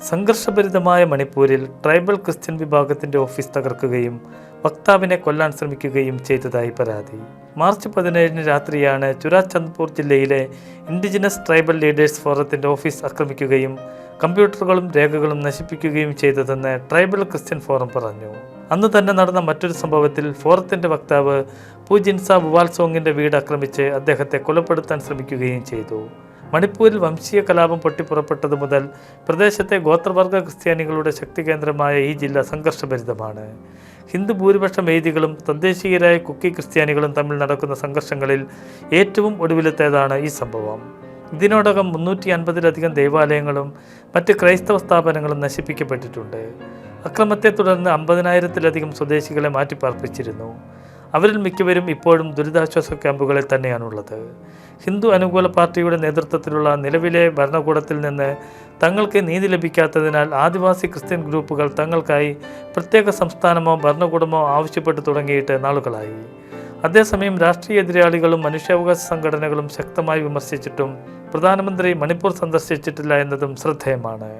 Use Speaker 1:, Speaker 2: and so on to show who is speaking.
Speaker 1: സംഘർഷഭരിതമായ മണിപ്പൂരിൽ tribal Christian വിഭാഗത്തിന്റെ office തകർക്കുകയും വക്താവിനെ കൊല്ലാൻ ശ്രമിക്കുകയും ചെയ്തതായി പരാതി. മാർച്ച് 17 രാത്രിയാണ് ചുരാചന്ദ്പൂർ ജില്ലയിലെ ഇൻഡിജിനസ് ട്രൈബൽ ലീഡേഴ്സ് ഫോറത്തിന്റെ ഓഫീസ് ആക്രമിക്കുകയും കമ്പ്യൂട്ടറുകളും രേഖകളും നശിപ്പിക്കുകയും ചെയ്തതെന്ന് ട്രൈബൽ ക്രിസ്ത്യൻ ഫോറം പറഞ്ഞു. അന്ന് തന്നെ നടന്ന മറ്റൊരു സംഭവത്തിൽ ഫോറത്തിന്റെ വക്താവ് പൂജിൻസ ബുവാൽസോങ്ങിന്റെ വീട് ആക്രമിച്ച് അദ്ദേഹത്തെ കൊലപ്പെടുത്താൻ ശ്രമിക്കുകയും ചെയ്തു. മണിപ്പൂരിൽ വംശീയ കലാപം പൊട്ടിപ്പുറപ്പെട്ടതു മുതൽ പ്രദേശത്തെ ഗോത്രവർഗ ക്രിസ്ത്യാനികളുടെ ശക്തി കേന്ദ്രമായ ഈ ജില്ല സംഘർഷഭരിതമാണ്. ഹിന്ദു ഭൂരിപക്ഷം വേദികളും തദ്ദേശീയരായ കുക്കി ക്രിസ്ത്യാനികളും തമ്മിൽ നടക്കുന്ന സംഘർഷങ്ങളിൽ ഏറ്റവും ഒടുവിലത്തേതാണ് ഈ സംഭവം. ഇതിനോടകം 350-ലധികം ദേവാലയങ്ങളും മറ്റ് ക്രൈസ്തവ സ്ഥാപനങ്ങളും നശിപ്പിക്കപ്പെട്ടിട്ടുണ്ട്. അക്രമത്തെ തുടർന്ന് 50,000-ലധികം സ്വദേശികളെ മാറ്റിപ്പാർപ്പിച്ചിരുന്നു. അവരിൽ മിക്കവരും ഇപ്പോഴും ദുരിതാശ്വാസ ക്യാമ്പുകളിൽ തന്നെയാണുള്ളത്. ഹിന്ദു അനുകൂല പാർട്ടിയുടെ നേതൃത്വത്തിലുള്ള നിലവിലെ ഭരണകൂടത്തിൽ നിന്ന് തങ്ങൾക്ക് നീതി ലഭിക്കാത്തതിനാൽ ആദിവാസി ക്രിസ്ത്യൻ ഗ്രൂപ്പുകൾ തങ്ങൾക്കായി പ്രത്യേക സംസ്ഥാനമോ ഭരണകൂടമോ ആവശ്യപ്പെട്ടു തുടങ്ങിയിട്ട് നാളുകളായി. അതേസമയം രാഷ്ട്രീയ എതിരാളികളും മനുഷ്യാവകാശ സംഘടനകളും ശക്തമായി വിമർശിച്ചിട്ടും പ്രധാനമന്ത്രി മണിപ്പൂർ സന്ദർശിച്ചിട്ടില്ല എന്നതും ശ്രദ്ധേയമാണ്.